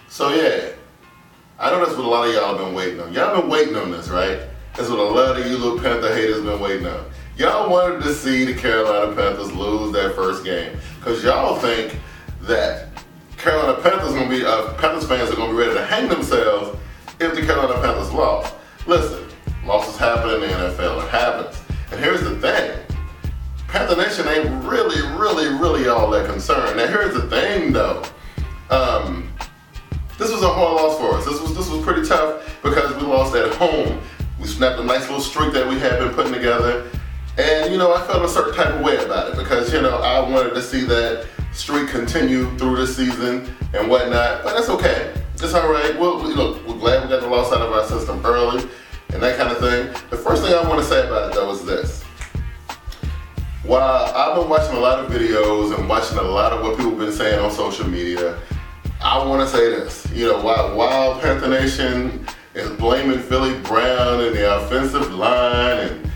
So yeah, I know that's what a lot of y'all have been waiting on. Y'all been waiting on this, right? That's what a lot of you little Panther haters been waiting on. Y'all wanted to see the Carolina Panthers lose that first game because y'all think that Carolina Panthers Panthers fans are gonna be ready to hang themselves if the Carolina Panthers lost. Listen, losses happen in the NFL. It happens. And here's the thing. PantherNation ain't really all that concerned. Now here's the thing though. This was a hard loss for us. This was pretty tough because we lost at home. We snapped a nice little streak that we had been putting together. And I felt a certain type of way about it because I wanted to see that streak continue through the season and whatnot. But that's okay. It's all right. We're glad we got the loss out of our system early and that kind of thing. The first thing I want to say about it though is this. While I've been watching a lot of videos and watching a lot of what people have been saying on social media, I want to say this. While PantherNation is blaming Philly Brown and the offensive line and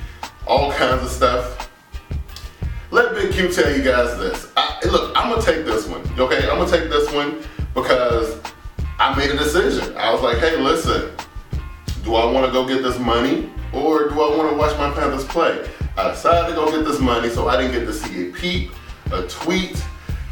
all kinds of stuff, let Big Q tell you guys this. Look, I'm going to take this one, okay? I'm going to take this one because I made a decision. I was like, hey, listen, do I want to go get this money or do I want to watch my Panthers play? I decided to go get this money, so I didn't get to see a peep, a tweet,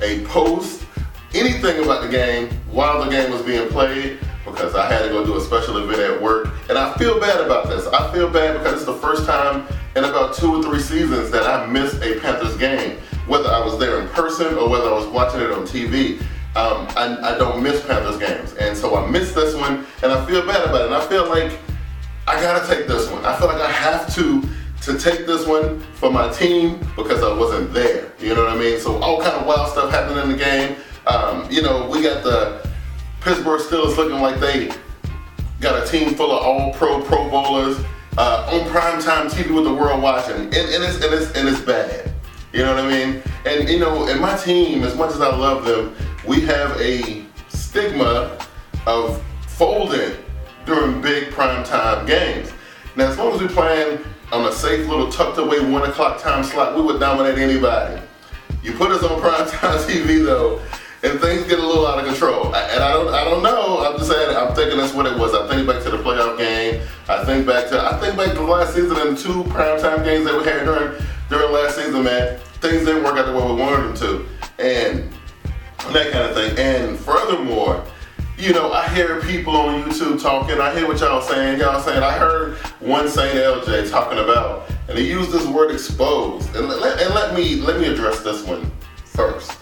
a post, anything about the game while the game was being played because I had to go do a special event at work. And I feel bad about this. I feel bad because it's the first time in about 2 or 3 seasons that I missed a Panthers game, whether I was there in person or whether I was watching it on TV. I don't miss Panthers games. And so I missed this one and I feel bad about it. And I feel like I gotta take this one. I feel like I have to take this one for my team because I wasn't there. You know what I mean? So all kind of wild stuff happened in the game. We got the Pittsburgh Steelers looking like they got a team full of all pro bowlers on primetime TV with the world watching, and it's bad. You know what I mean? And my team, as much as I love them, we have a stigma of folding during big primetime games. Now, as long as we're playing on a safe little tucked away 1 o'clock time slot, we would dominate anybody. You put us on primetime TV though, and things get a little out of control. And I don't know. I'm just saying. I'm thinking that's what it was. I think back to the playoff game. I think back to last season and 2 primetime games that we had during last season. Man, things didn't work out the way we wanted them to, and that kind of thing. And furthermore, I hear people on YouTube talking. I hear what y'all saying. I heard one Saint LJ talking about, and he used this word exposed. And let me address this one first.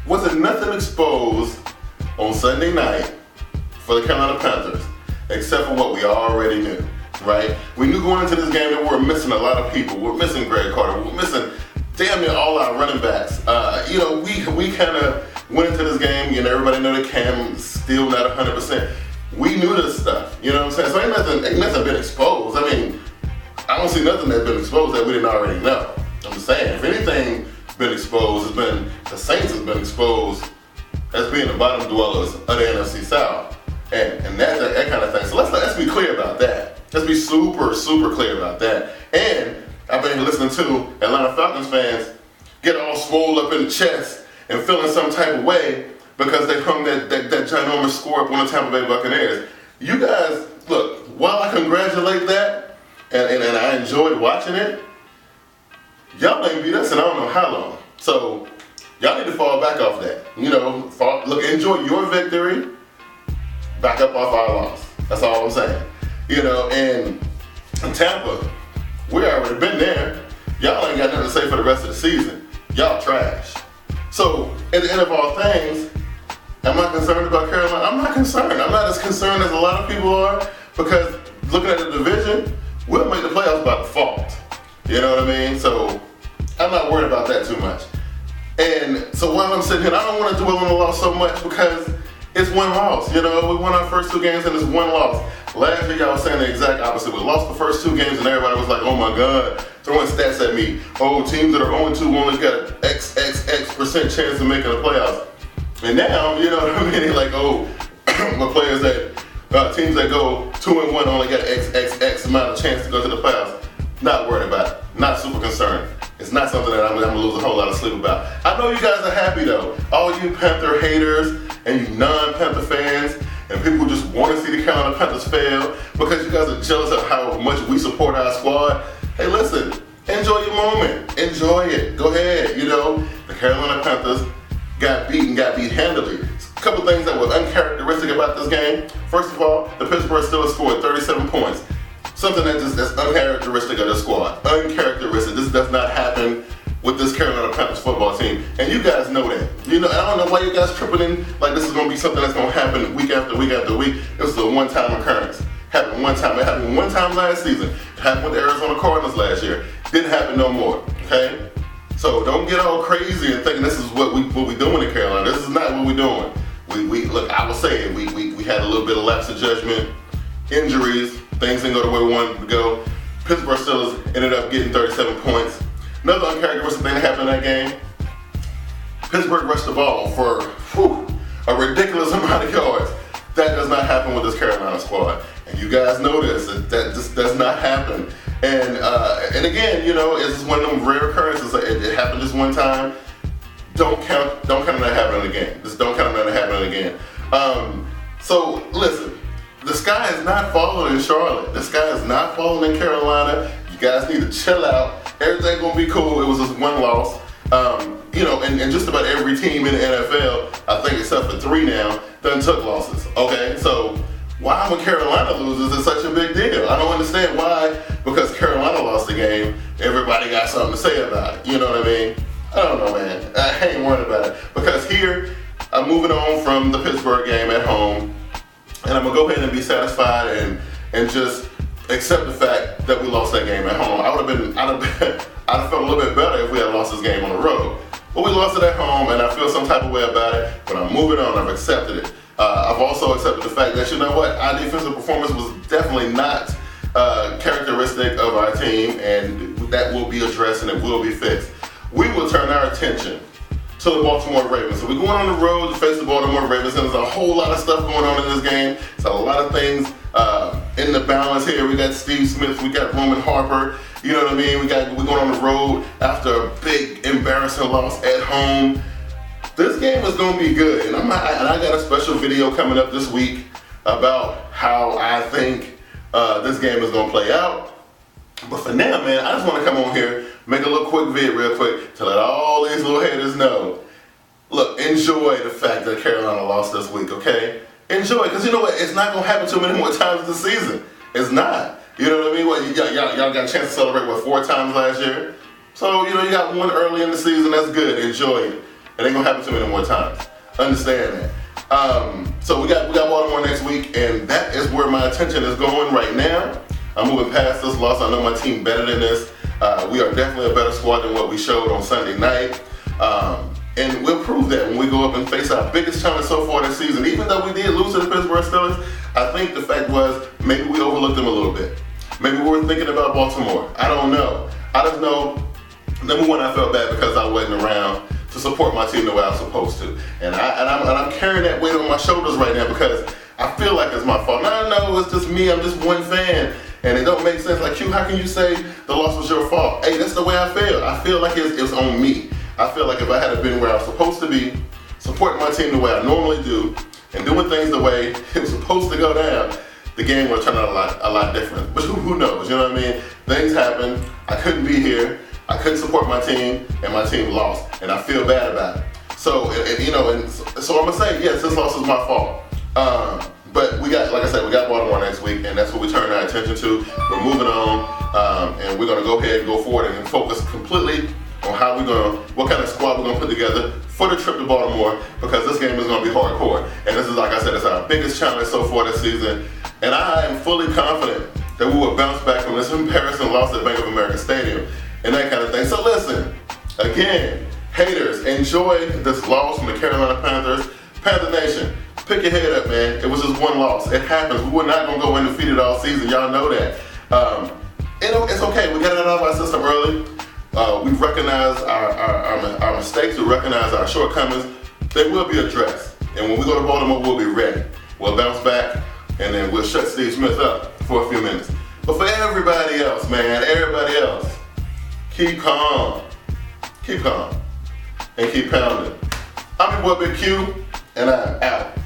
Wasn't nothing exposed on Sunday night for the Carolina Panthers except for what we already knew, right? We knew going into this game that we were missing a lot of people. We're missing Greg Carter. We're missing damn near all our running backs. We kind of went into this game, everybody know that Cam is still not 100%. We knew this stuff, you know what I'm saying? So ain't nothing been exposed. I mean, I don't see nothing that's been exposed that we didn't already know. I'm just saying, if anything been exposed, it's been the Saints has been exposed as being the bottom dwellers of the NFC South, and that kind of thing. So let's be clear about that. Let's be super clear about that. And I've been listening to Atlanta Falcons fans get all swole up in the chest and feeling some type of way because they hung that ginormous score up on the Tampa Bay Buccaneers. You guys, look, while I congratulate that and I enjoyed watching it, y'all ain't beat us in I don't know how long. So y'all need to fall back off that. Enjoy your victory, back up off our loss. That's all I'm saying. And in Tampa, we already been there. Y'all ain't got nothing to say for the rest of the season. Y'all trash. So at the end of all things, am I concerned about Carolina? I'm not concerned. I'm not as concerned as a lot of people are because looking at the division, we'll make the playoffs by default. You know what I mean? So I'm not worried about that too much. And so while I'm sitting here, I don't want to dwell on the loss so much because it's one loss. We won our first 2 games and it's one loss. Last year, y'all was saying the exact opposite. We lost the first 2 games and everybody was like, oh my God, throwing stats at me. Oh, teams that are 0-2 only got an X% chance of making the playoffs. And now, you know what I mean? Like, oh, my players teams that go 2-1 only got X amount of chance to go to the playoffs. Not worried about it. Not super concerned. It's not something that I'm going to lose a whole lot of sleep about. I know you guys are happy though. All you Panther haters and you non-Panther fans Panthers fail because you guys are jealous of how much we support our squad. Hey, listen, enjoy your moment. Enjoy it. Go ahead. You know, the Carolina Panthers got beat handily. A couple things that were uncharacteristic about this game. First of all, the Pittsburgh Steelers scored 37 points. Something that's uncharacteristic of the squad. Uncharacteristic. This does not happen with this Carolina Panthers football team. And you guys know that. You know, I don't know why you guys tripping in like this is going to be something that's going to happen week after week after week. This is a one-time occurrence. Happened one time. It happened one time last season. It happened with the Arizona Cardinals last year. Didn't happen no more. Okay? So don't get all crazy and thinking this is what we doing in Carolina. This is not what we're doing. We look, I was saying, we had a little bit of lapse of judgment, injuries, things didn't go the way we wanted to go. Pittsburgh Steelers ended up getting 37 points. Another uncharacteristic thing that happened in that game, Pittsburgh rushed the ball for a ridiculous amount of yards. That does not happen with this Carolina squad. And you guys know this, that just does not happen. And again, you know, it's just one of them rare occurrences. It happened just one time. Don't count on that happening again. Just don't count on that happening again. So listen, the sky is not falling in Charlotte. The sky is not falling in Carolina. You guys need to chill out. Everything's gonna be cool. It was just one loss. You know, and just about every team in the NFL, I think except for 3 now, done took losses. Okay, so why when Carolina loses is such a big deal? I don't understand why, because Carolina lost the game, everybody got something to say about it. You know what I mean? I don't know, man. I ain't worried about it. Because here, I'm moving on from the Pittsburgh game at home, and I'm going to go ahead and be satisfied and just accept the fact that we lost that game at home. I'd have felt a little bit better if we had lost this game on the road. But we lost it at home, and I feel some type of way about it, but I'm moving on. I've accepted it. I've also accepted the fact that, you know what, our defensive performance was definitely not characteristic of our team, and that will be addressed and it will be fixed. We will turn our attention to the Baltimore Ravens. So we're going on the road to face the Baltimore Ravens, and there's a whole lot of stuff going on in this game. There's a lot of things in the balance here. We got Steve Smith, we got Roman Harper. You know what I mean? We're going on the road after a big embarrassing loss at home. This game is going to be good, and I got a special video coming up this week about how I think this game is going to play out. But for now, man, I just want to come on here, make a little quick vid real quick to let all these little haters know. Look, enjoy the fact that Carolina lost this week, okay? Enjoy, because you know what? It's not going to happen too many more times this season. It's not. You know what I mean? Well, y'all got a chance to celebrate, 4 times last year? So, you know, you got one early in the season. That's good. Enjoy it. It ain't going to happen too many more times. Understand that. So we got Baltimore next week, and that is where my attention is going right now. I'm moving past this loss. I know my team better than this. We are definitely a better squad than what we showed on Sunday night. And we'll prove that when we go up and face our biggest challenge so far this season. Even though we did lose to the Pittsburgh Steelers, I think the fact was maybe we overlooked them a little bit. Maybe we were thinking about Baltimore. I don't know. I just know, number one, I felt bad because I wasn't around to support my team the way I was supposed to. And I'm carrying that weight on my shoulders right now because I feel like it's my fault. No, it's just me. I'm just one fan. And it don't make sense. Like, Q, how can you say the loss was your fault? Hey, that's the way I feel. I feel like it was on me. I feel like if I had been where I was supposed to be, supporting my team the way I normally do, and doing things the way it was supposed to go down, the game would turn out a lot different. But who knows? You know what I mean? Things happen. I couldn't be here. I couldn't support my team, and my team lost. And I feel bad about it. So, so I'm going to say, yes, this loss is my fault. But we got, like I said, we got Baltimore next week, and that's what we turn our attention to. We're moving on, and we're going to go ahead and go forward and focus completely on what kind of squad we're going to put together for the trip to Baltimore, because this game is going to be hardcore. And this is, like I said, it's our biggest challenge so far this season. And I am fully confident that we will bounce back from this embarrassing loss at Bank of America Stadium and that kind of thing. So listen, again, haters, enjoy this loss from the Carolina Panthers. PantherNation, pick your head up, man. It was just one loss. It happens. We were not going to go undefeated all season. Y'all know that. It's okay. We got it out of our system early. We recognize our mistakes. We recognize our shortcomings. They will be addressed. And when we go to Baltimore, we'll be ready. We'll bounce back, and then we'll shut Steve Smith up for a few minutes. But for everybody else, man, everybody else, keep calm, and keep pounding. I'm your boy Big Q, and I'm out.